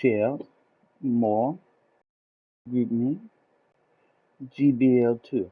share, more, with me, GBL2.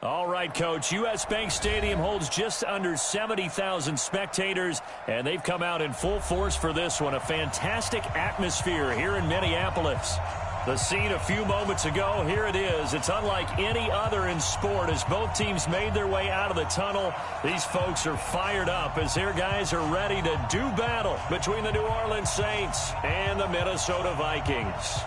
All right, Coach. U.S. Bank Stadium holds just under 70,000 spectators, and they've come out in full force for this one. A fantastic atmosphere here in Minneapolis. The scene a few moments ago, here it is. It's unlike any other in sport as both teams made their way out of the tunnel. These folks are fired up as their guys are ready to do battle between the New Orleans Saints and the Minnesota Vikings.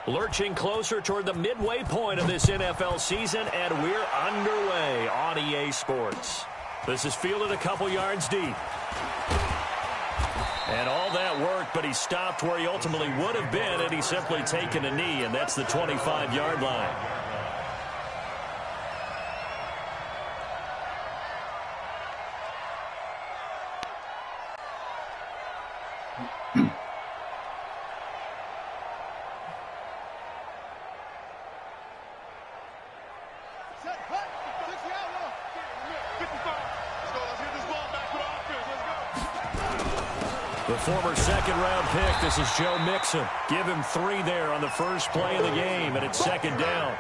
Lurching closer toward the midway point of this NFL season, and we're underway on EA Sports. This is fielded a couple yards deep. And all that work, but he stopped where he ultimately would have been had he simply taken a knee, and that's the 25-yard line. The former second-round pick, this is Joe Mixon. Give him 3 there on the first play of the game, and it's second down.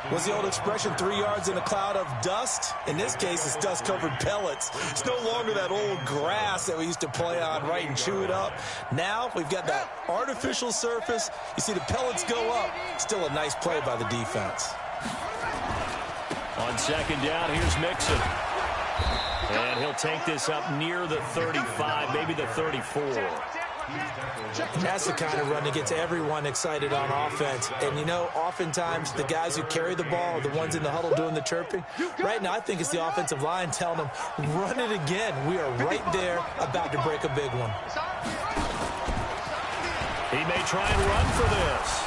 What's the old expression, 3 yards in a cloud of dust? In this case, it's dust-covered pellets. It's no longer that old grass that we used to play on, right, and chew it up. Now we've got that artificial surface. You see the pellets go up. Still a nice play by the defense. On second down, here's Mixon. And he'll take this up near the 35, maybe the 34. That's the kind of run that gets everyone excited on offense. And, you know, oftentimes the guys who carry the ball are the ones in the huddle doing the chirping. Right now, I think it's the offensive line telling them, run it again. We are right there about to break a big one. He may try and run for this.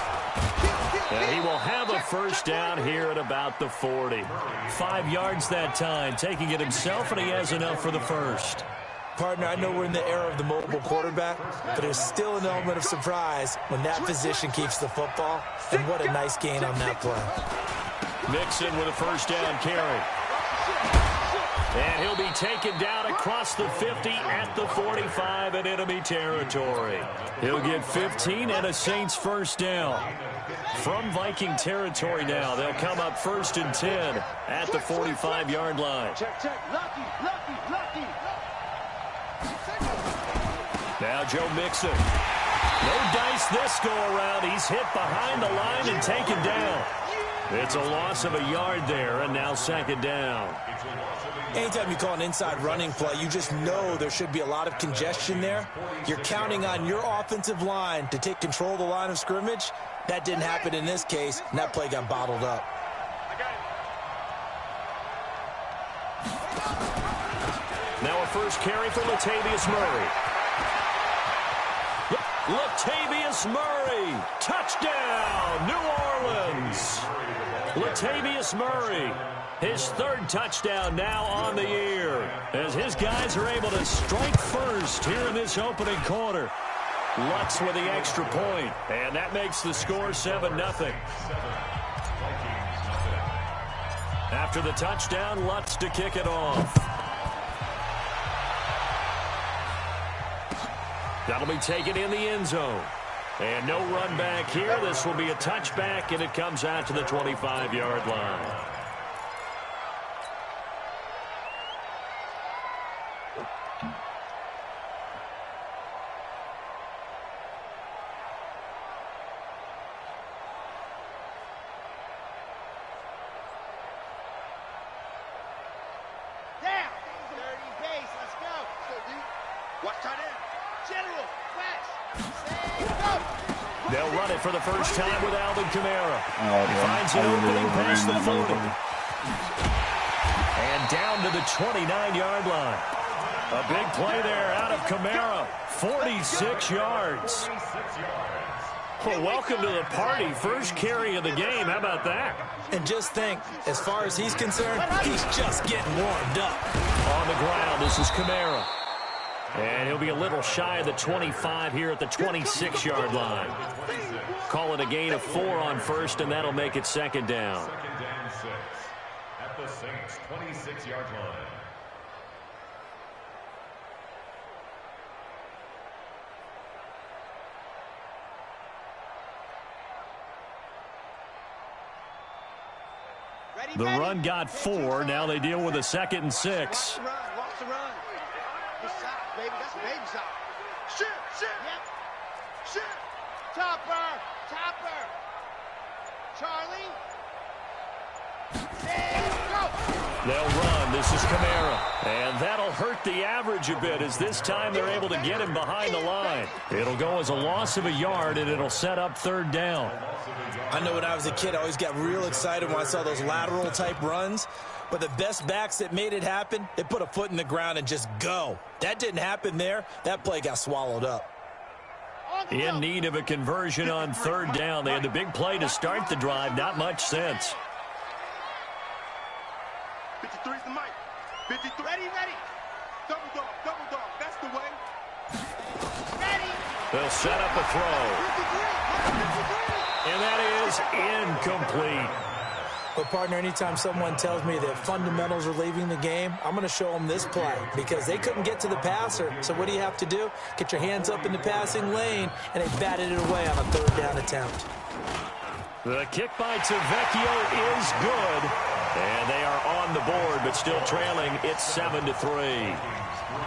And he will have a first down here at about the 40. 5 yards that time, taking it himself, and he has enough for the first. Partner, I know we're in the era of the mobile quarterback, but there's still an element of surprise when that position keeps the football, and what a nice gain on that play. Mixon with a first down carry. And he'll be taken down across the 50 at the 45 in enemy territory. He'll get 15 and a Saints first down. From Viking territory now, they'll come up 1st and 10 at the 45-yard line. Check. Lucky. Now Joe Mixon. No dice this go-around. He's hit behind the line and taken down. It's a loss of a yard there, and now second down. Anytime you call an inside running play, you just know there should be a lot of congestion there. You're counting on your offensive line to take control of the line of scrimmage. That didn't happen in this case, and that play got bottled up. Now a first carry for Latavius Murray. Latavius Murray, touchdown, New Orleans. Latavius Murray, his 3rd touchdown now on the year, as his guys are able to strike first here in this opening quarter. Lutz with the extra point, and that makes the score 7-0. After the touchdown, Lutz to kick it off. That'll be taken in the end zone. And no run back here. This will be a touchback, and it comes out to the 25-yard line. They'll run it for the first time with Alvin Kamara. He finds an opening past the 40. And down to the 29-yard line. A big play there out of Kamara. 46 yards. Well, welcome to the party. First carry of the game. How about that? And just think, as far as he's concerned, he's just getting warmed up. On the ground, this is Kamara. And he'll be a little shy of the 25 here at the 26-yard line. Call it a gain of 4 on first, and that'll make it second down. Second down 6 at the Saints' 26-yard line. The run got 4. Now they deal with a 2nd and 6. Watch the run. Baby, that's a baby shot. Shoot, shoot. Yep. Shoot. Topper. Charlie. And go. They'll run. This is Kamara. And that'll hurt the average a bit as this time they're able to get him behind the line. It'll go as a loss of a yard, and it'll set up 3rd down. I know when I was a kid, I always got real excited when I saw those lateral-type runs. But the best backs that made it happen, they put a foot in the ground and just go. That didn't happen there. That play got swallowed up. In need of a conversion on 3rd down. They had the big play to start the drive. Not much sense. 53's the mic. 53. Ready. Double dog. That's the way. Ready. They'll set up a throw. 53. And that is incomplete. But, partner, anytime someone tells me that fundamentals are leaving the game, I'm going to show them this play because they couldn't get to the passer. So what do you have to do? Get your hands up in the passing lane, and they batted it away on a 3rd down attempt. The kick by Tavecchio is good. And they are on the board, but still trailing. It's 7-3.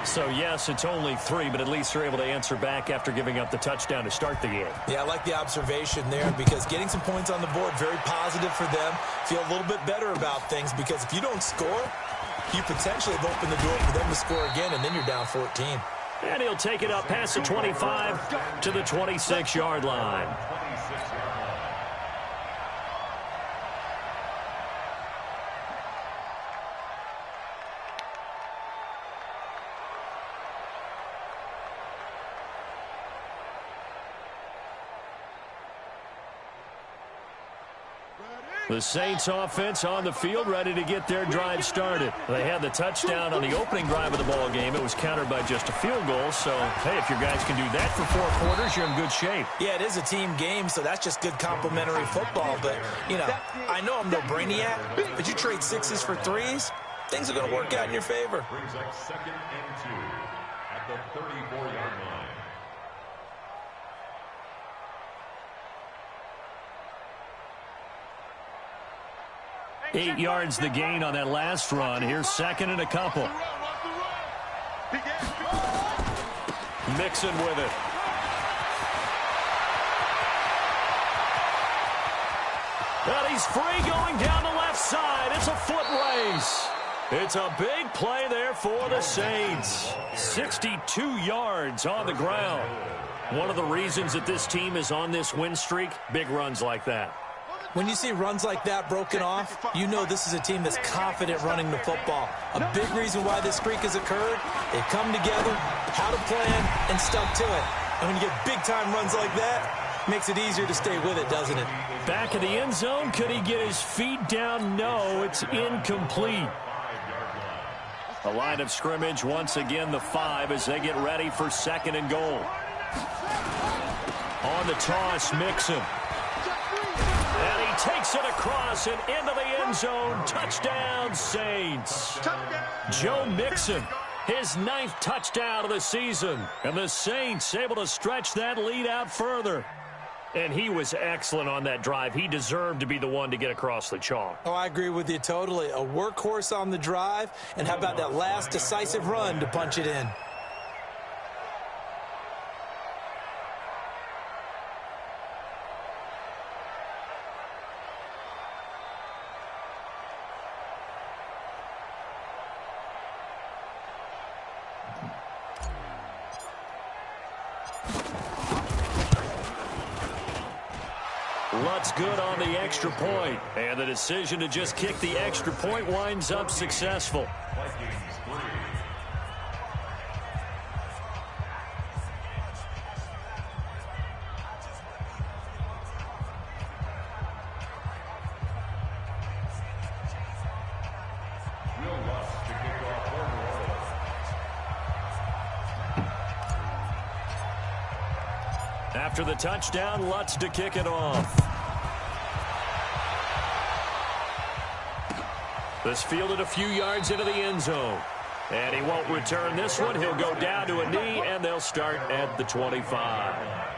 So, yes, it's only 3, but at least they're able to answer back after giving up the touchdown to start the game. Yeah, I like the observation there because getting some points on the board, very positive for them. Feel a little bit better about things because if you don't score, you potentially have opened the door for them to score again, and then you're down 14. And he'll take it up past the 25 to the 26-yard line. The Saints offense on the field ready to get their drive started. They had the touchdown on the opening drive of the ball game. It was countered by just a field goal. So, hey, if your guys can do that for 4 quarters, you're in good shape. Yeah, it is a team game, so that's just good complimentary football. But, you know, I know I'm no brainiac, but you trade 6s for 3s, things are going to work out in your favor. Brings up 2nd and 2 at the 34-yard line. 8 yards the gain on that last run. Here's 2nd and a couple. Mixon with it. And he's free going down the left side. It's a foot race. It's a big play there for the Saints. 62 yards on the ground. One of the reasons that this team is on this win streak, big runs like that. When you see runs like that broken off, you know this is a team that's confident running the football. A big reason why this streak has occurred, they come together, had a plan, and stuck to it. And when you get big-time runs like that, it makes it easier to stay with it, doesn't it? Back in the end zone, could he get his feet down? No, it's incomplete. The line of scrimmage, once again, the 5 as they get ready for 2nd and goal. On the toss, Mixon. And he takes it across and into the end zone. Touchdown, Saints. Joe Mixon His 9th touchdown of the season. And the Saints able to stretch that lead out further. And he was excellent on that drive. He deserved to be the one to get across the chalk. Oh, I agree with you totally. A workhorse on the drive. And how about that last decisive run to punch it in? Lutt's good on the extra point, and the decision to just kick the extra point winds up successful. After the touchdown, Lutz to kick it off. This fielded a few yards into the end zone. And he won't return this one. He'll go down to a knee, and they'll start at the 25.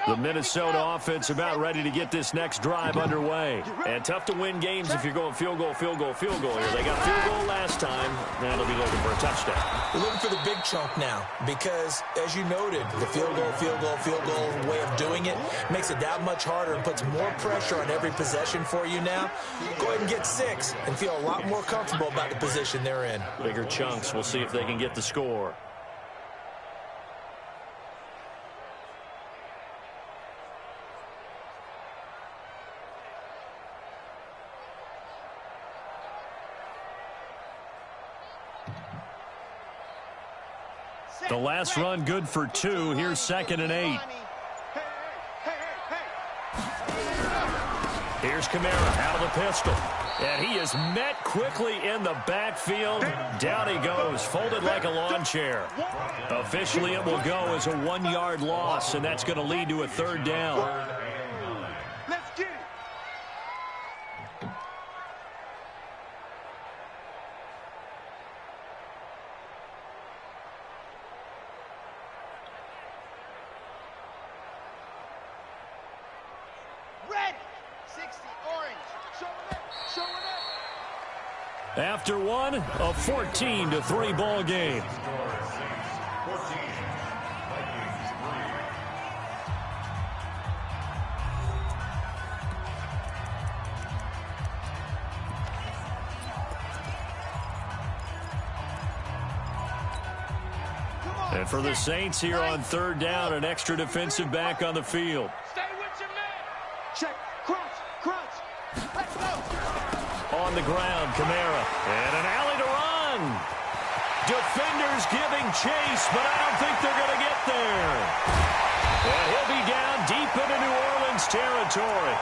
The Minnesota offense about ready to get this next drive underway. And tough to win games if you're going field goal, field goal, field goal here. They got field goal last time. Now they'll be looking for a touchdown. We're looking for the big chunk now because, as you noted, the field goal, field goal, field goal way of doing it makes it that much harder and puts more pressure on every possession for you now. Go ahead and get 6 and feel a lot more comfortable about the position they're in. Bigger chunks. We'll see if they can get the score. The last run good for 2. Here's 2nd and 8. Here's Kamara out of the pistol. And he is met quickly in the backfield. Down he goes, folded like a lawn chair. Officially, it will go as a 1-yard loss, and that's going to lead to a 3rd down. After one, a 14-3 ball game. And for the Saints here on 3rd down, an extra defensive back on the field. Stay with your man. Check. Crunch. Let's go. On the ground, Kamara. And an alley to run. Defenders giving chase, but I don't think they're going to get there. And he'll be down deep into New Orleans territory.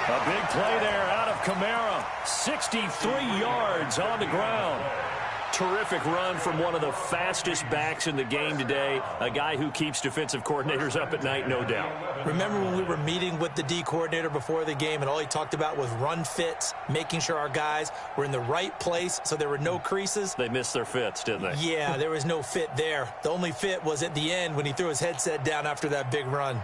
A big play there out of Kamara. 63 yards on the ground. Terrific run from one of the fastest backs in the game today. A guy who keeps defensive coordinators up at night, no doubt. Remember when we were meeting with the D coordinator before the game and all he talked about was run fits, making sure our guys were in the right place so there were no creases? They missed their fits, didn't they? Yeah, there was no fit there. The only fit was at the end when he threw his headset down after that big run.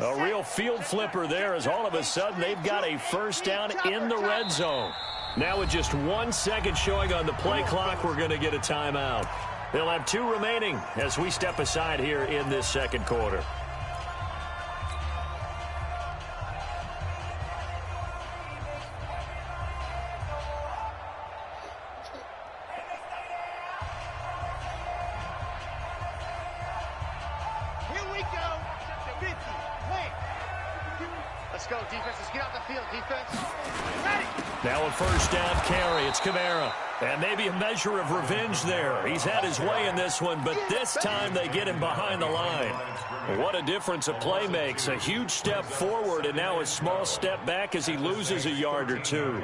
A real field flipper there as all of a sudden they've got a 1st down in the red zone. Now with just 1 second showing on the play clock, we're going to get a timeout. They'll have 2 remaining as we step aside here in this 2nd quarter. Here we go. 50. Play. Let's go. defense. Let's get out the field, defense. Ready. Now a first down carry. It's Kamara. And maybe a measure of revenge there. He's had his way in this one, but this time they get him behind the line. What a difference a play makes. A huge step forward and now a small step back as he loses a yard or two.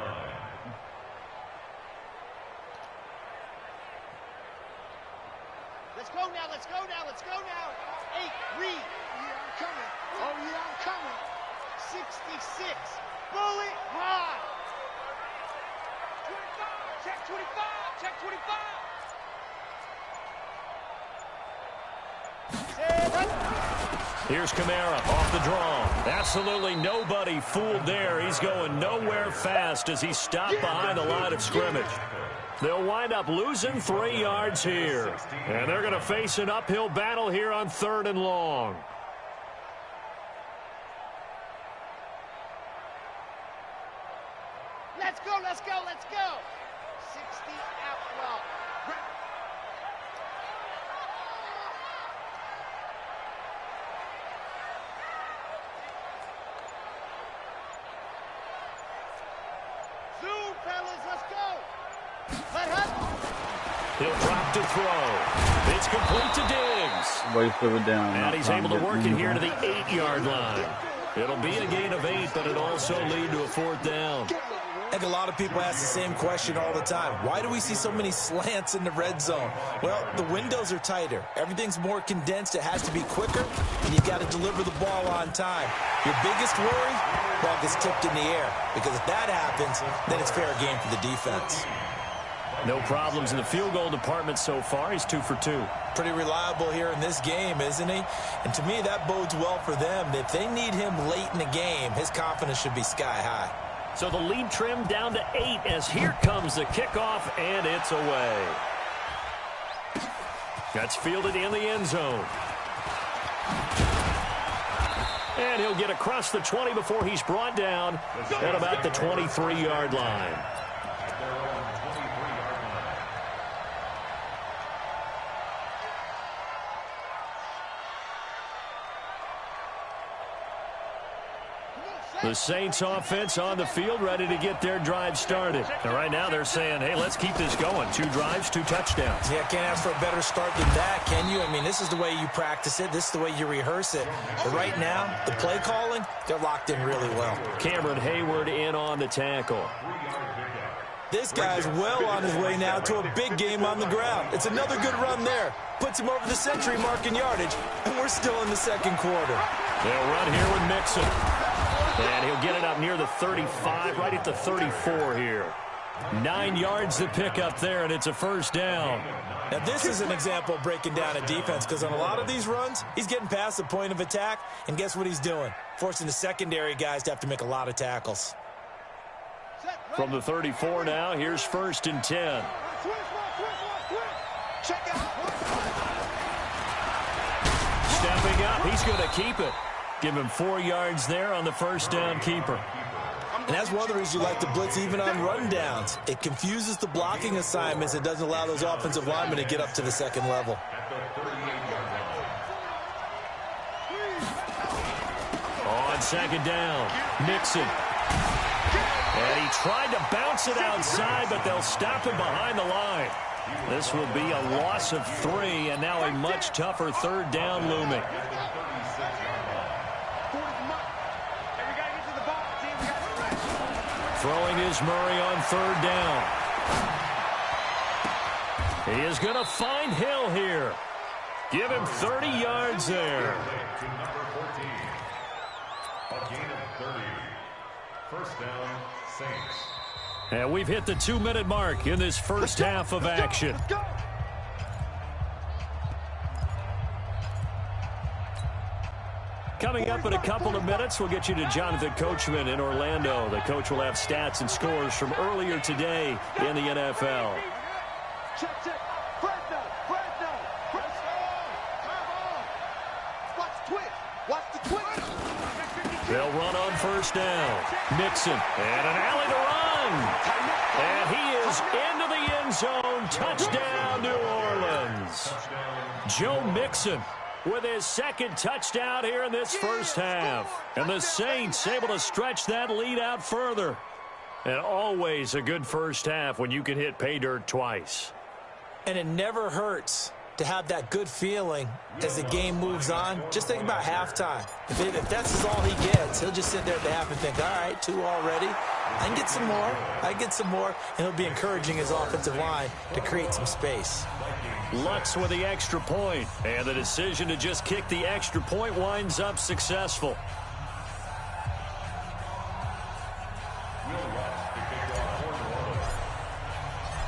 Let's go now, let's go now, let's go now. 8, read. Yeah, I'm coming. Oh, yeah, I'm coming. 66. Bullet ride. 25. Check 25. Check 25. Here's Kamara off the draw. Absolutely nobody fooled there. He's going nowhere fast as he's stopped behind the line of scrimmage. They'll wind up losing 3 yards here. And they're going to face an uphill battle here on 3rd and long. Let's go, let's go, let's go. 60 outlaw. Zoom, fellas, let's go. He'll drop to throw. It's complete to Diggs. Waste of it down. And he's able to work it here to the 8-yard line. It'll be a gain of 8, but it'll also lead to a 4th down. I think a lot of people ask the same question all the time. Why do we see so many slants in the red zone? Well, the windows are tighter. Everything's more condensed. It has to be quicker, and you've got to deliver the ball on time. Your biggest worry? Ball gets tipped in the air. Because if that happens, then it's fair game for the defense. No problems in the field goal department so far. He's 2 for 2. Pretty reliable here in this game, isn't he? And to me, that bodes well for them. If they need him late in the game, his confidence should be sky high. So the lead trimmed down to 8 as here comes the kickoff, and it's away. That's fielded in the end zone. And he'll get across the 20 before he's brought down at about the 23-yard line. The Saints offense on the field, ready to get their drive started. And right now they're saying, hey, let's keep this going. 2 drives, 2 touchdowns. Yeah, can't ask for a better start than that, can you? I mean, this is the way you practice it. This is the way you rehearse it. But right now, the play calling, they're locked in really well. Cameron Hayward in on the tackle. This guy's well on his way now to a big game on the ground. It's another good run there. Puts him over the century mark in yardage, and we're still in the 2nd quarter. They'll run here with Mixon. And he'll get it up near the 35, right at the 34 here. 9 yards to pick up there, and it's a 1st down. Now, this is an example of breaking down a defense, because on a lot of these runs, he's getting past the point of attack, and guess what he's doing? Forcing the secondary guys to have to make a lot of tackles. From the 34 now, here's 1st and 10. Stepping up, he's going to keep it. Give him 4 yards there on the 1st down keeper. And that's one of the reasons you like to blitz even on run downs. It confuses the blocking assignments. It doesn't allow those offensive linemen to get up to the 2nd level. On 2nd down, Mixon. And he tried to bounce it outside, but they'll stop him behind the line. This will be a loss of 3, and now a much tougher 3rd down looming. Throwing is Murray on 3rd down. He is going to find Hill here. Give him 30 yards there. To number 14. A gain of 30. 1st down, Saints. And we've hit the 2-minute mark in this first half of action. Coming up in a couple of minutes, we'll get you to Jonathan Coachman in Orlando. The coach will have stats and scores from earlier today in the NFL. They'll run on 1st down. Mixon, and an alley to run. And he is into the end zone. Touchdown, New Orleans. Joe Mixon with his second touchdown here in this first half. And the Saints able to stretch that lead out further. And always a good first half when you can hit pay dirt twice. And it never hurts to have that good feeling as the game moves on. Just think about halftime. If that's all he gets, he'll just sit there at the half and think, all right, 2 already. I can get some more. I can get some more. And he'll be encouraging his offensive line to create some space. Lutz with the extra point. And the decision to just kick the extra point winds up successful.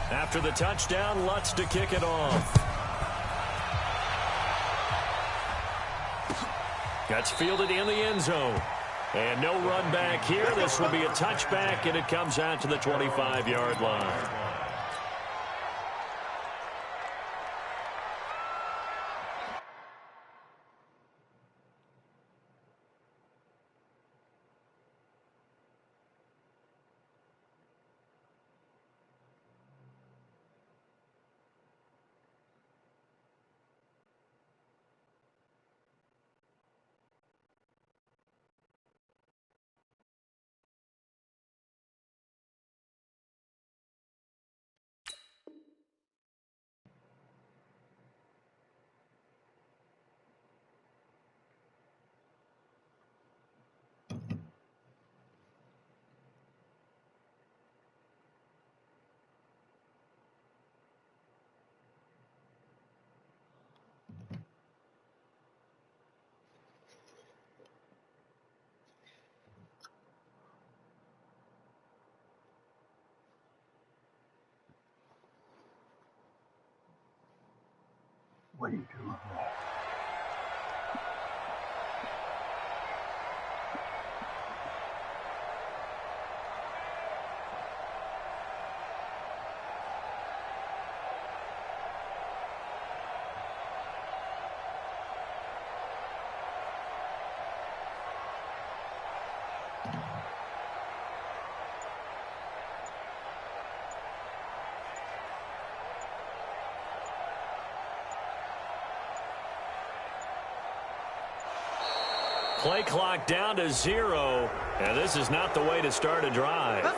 After the touchdown, Lutz to kick it off. Gets fielded in the end zone. And no run back here. This will be a touchback, and it comes out to the 25-yard line. What are you doing? Play clock down to 0, and this is not the way to start a drive.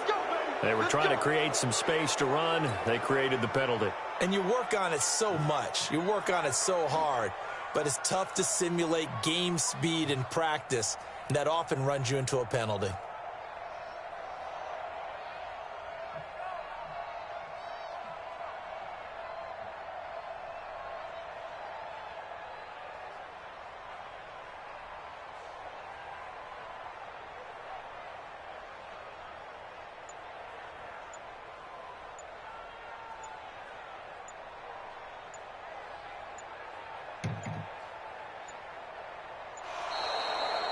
They were trying to create some space to run. They created the penalty. And you work on it so much. You work on it so hard. But it's tough to simulate game speed in practice. And that often runs you into a penalty.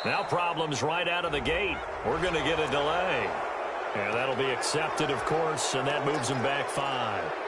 Now problems right out of the gate. We're going to get a delay. And that'll be accepted, of course, and that moves them back 5.